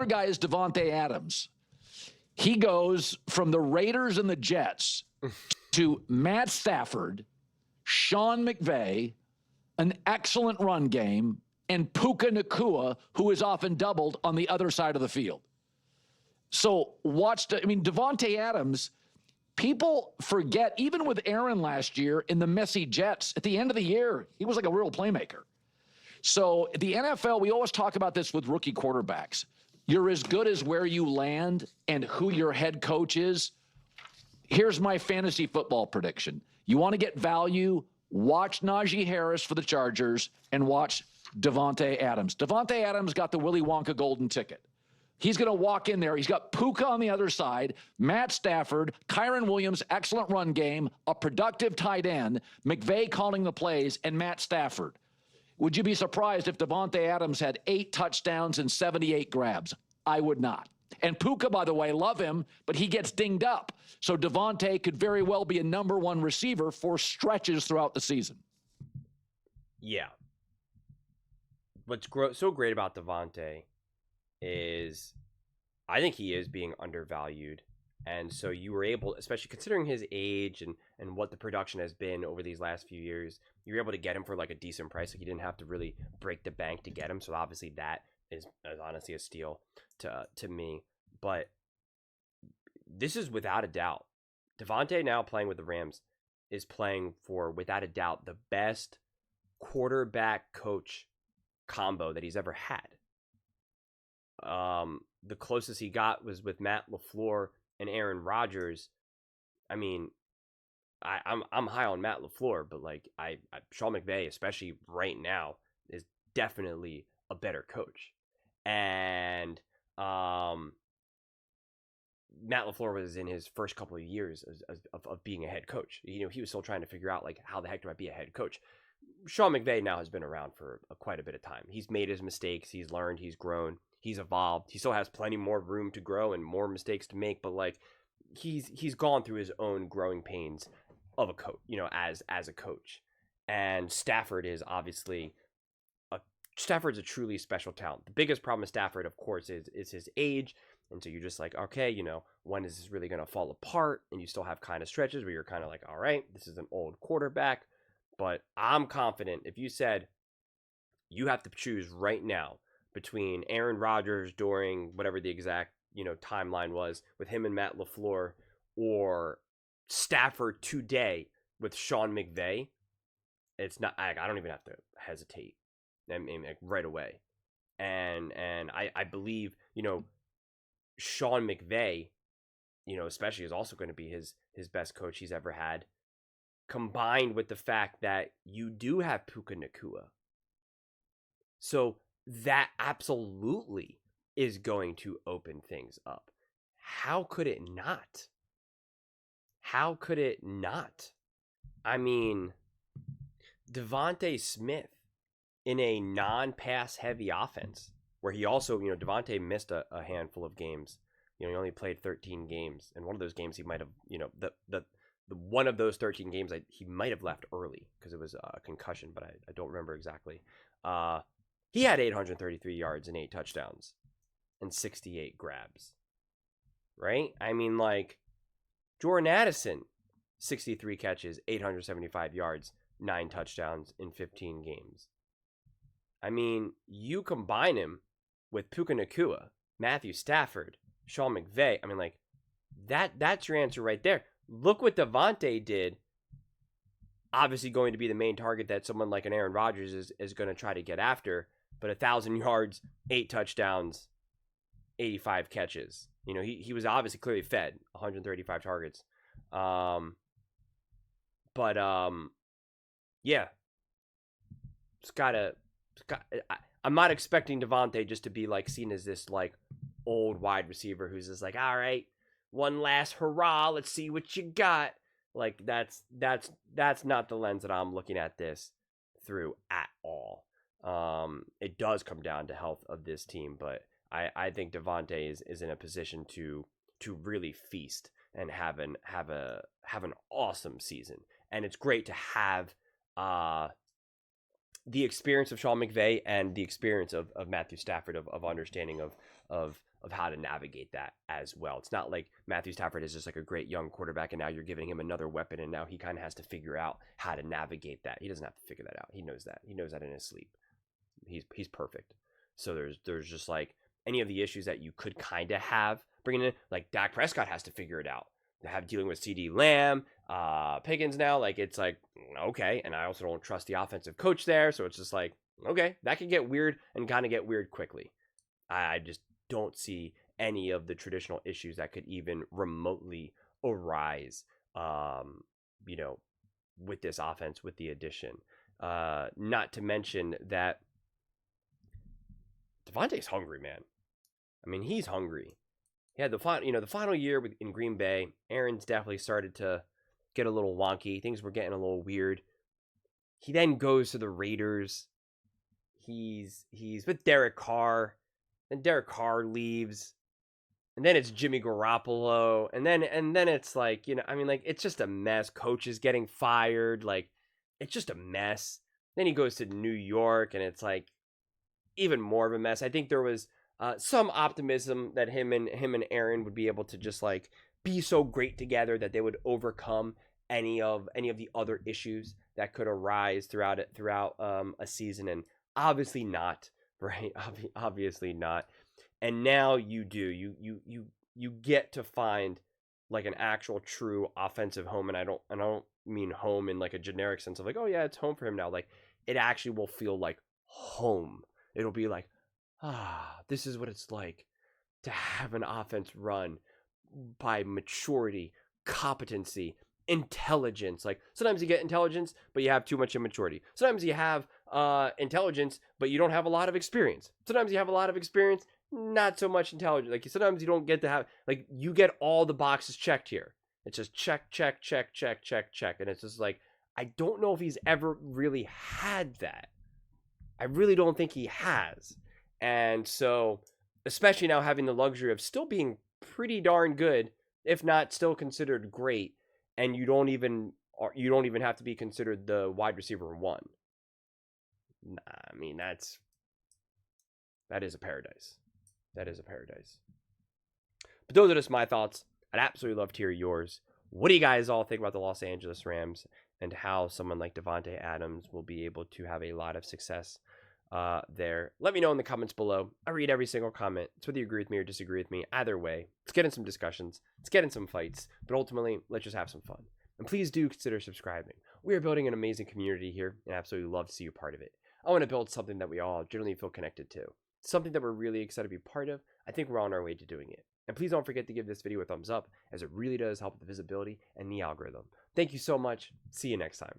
other guy is Davante Adams. He goes from the Raiders and the Jets to Matt Stafford, Sean McVay, an excellent run game, and Puka Nacua, who is often doubled on the other side of the field. So Davante Adams, people forget, even with Aaron last year in the messy Jets, at the end of the year, he was like a real playmaker. So the NFL, we always talk about this with rookie quarterbacks. You're as good as where you land and who your head coach is. Here's my fantasy football prediction. You want to get value, watch Najee Harris for the Chargers and watch Davante Adams. Davante Adams got the Willy Wonka golden ticket. He's going to walk in there. He's got Puka on the other side, Matt Stafford, Kyron Williams, excellent run game, a productive tight end, McVay calling the plays, and Matt Stafford. Would you be surprised if Davante Adams had 8 touchdowns and 78 grabs? I would not. And Puka, by the way, love him, but he gets dinged up. So Davante could very well be a number 1 receiver for stretches throughout the season. Yeah. What's so great about Davante is I think he is being undervalued. And so you were able, especially considering his age and what the production has been over these last few years, you were able to get him for like a decent price. Like you didn't have to really break the bank to get him. So obviously that is honestly a steal to me. But this is without a doubt. Davante now playing with the Rams is playing for, without a doubt, the best quarterback coach combo that he's ever had. The closest he got was with Matt LaFleur and Aaron Rodgers. I mean, I'm high on Matt LaFleur, but like Sean McVay, especially right now, is definitely a better coach. And Matt LaFleur was in his first couple of years of being a head coach. You know, he was still trying to figure out like how the heck do I be a head coach. Sean McVay now has been around for quite a bit of time. He's made his mistakes. He's learned. He's grown. He's evolved. He still has plenty more room to grow and more mistakes to make. But like, he's gone through his own growing pains of a coach. You know, as a coach. And Stafford is obviously Stafford's a truly special talent. The biggest problem with Stafford, of course, is his age. And so you're just like, okay, you know, when is this really going to fall apart? And you still have kind of stretches where you're kind of like, all right, this is an old quarterback. But I'm confident if you said you have to choose right now between Aaron Rodgers during whatever the exact, you know, timeline was with him and Matt LaFleur, or Stafford today with Sean McVay, it's not, I don't even have to hesitate. I mean, like right away. And I believe, you know, Sean McVay, you know, especially is also going to be his best coach he's ever had, combined with the fact that you do have Puka Nacua. So that absolutely is going to open things up. How could it not? How could it not? I mean, Davante Smith in a non-pass heavy offense, where he also, you know, Davante missed a handful of games. You know, he only played 13 games. And one of those games he might have, you know, the one of those 13 games he might have left early because it was a concussion, but I don't remember exactly. He had 833 yards and 8 touchdowns and 68 grabs. Right? I mean, like, Jordan Addison, 63 catches, 875 yards, 9 touchdowns in 15 games. I mean, you combine him with Puka Nacua, Matthew Stafford, Sean McVay. I mean, like, that's your answer right there. Look what Davante did. Obviously going to be the main target that someone like an Aaron Rodgers is going to try to get after. But 1,000 yards, 8 touchdowns, 85 catches. You know, he was obviously clearly fed 135 targets. Yeah. I'm not expecting Davante just to be like seen as this like old wide receiver who's just like, all right, one last hurrah, let's see what you got. Like that's not the lens that I'm looking at this through at all. It does come down to health of this team, but I think Davante is in a position to really feast and have an awesome season. And it's great to have the experience of Sean McVay and the experience of Matthew Stafford of understanding of how to navigate that as well. It's not like Matthew Stafford is just like a great young quarterback and now you're giving him another weapon and now he kind of has to figure out how to navigate that. He doesn't have to figure that out. He knows that. He knows that in his sleep. He's perfect. So there's just like any of the issues that you could kind of have bringing in, like Dak Prescott has to figure it out. They have dealing with CD Lamb, Pickens now. Like, it's like, okay. And I also don't trust the offensive coach there. So it's just like, okay, that could get weird and kind of get weird quickly. I just don't see any of the traditional issues that could even remotely arise, with this offense, with the addition. Not to mention that Davante's hungry, man. I mean, he's hungry. He had the final year in Green Bay. Aaron's definitely started to get a little wonky. Things were getting a little weird. He then goes to the Raiders. He's with Derek Carr. Then Derek Carr leaves. And then it's Jimmy Garoppolo. And then it's like, it's just a mess. Coaches getting fired. Like, it's just a mess. Then he goes to New York, and it's like even more of a mess. I think there was some optimism that him and Aaron would be able to just like be so great together that they would overcome any of the other issues that could arise throughout a season, and obviously not, right? Obviously not. And now you get to find like an actual true offensive home, and I don't mean home in like a generic sense of like, oh yeah, it's home for him now. Like, it actually will feel like home. It'll be like, this is what it's like to have an offense run by maturity, competency, intelligence. Like, sometimes you get intelligence, but you have too much immaturity. Sometimes you have intelligence, but you don't have a lot of experience. Sometimes you have a lot of experience, not so much intelligence. Like, sometimes you don't get to have, like, you get all the boxes checked here. It's just check, check, check, check, check, check. And it's just like, I don't know if he's ever really had that. I really don't think he has. And so, especially now having the luxury of still being pretty darn good, if not still considered great, and you don't even have to be considered the wide receiver one. I mean, that is a paradise. That is a paradise. But those are just my thoughts. I'd absolutely love to hear yours. What do you guys all think about the Los Angeles Rams and how someone like Davante Adams will be able to have a lot of success there? Let me know in the comments below. I read every single comment. It's whether you agree with me or disagree with me. Either way, let's get in some discussions. Let's get in some fights. But ultimately, let's just have some fun. And please do consider subscribing. We are building an amazing community here, and I absolutely love to see you part of it. I want to build something that we all generally feel connected to. Something that we're really excited to be part of. I think we're on our way to doing it. And please don't forget to give this video a thumbs up, as it really does help with the visibility and the algorithm. Thank you so much. See you next time.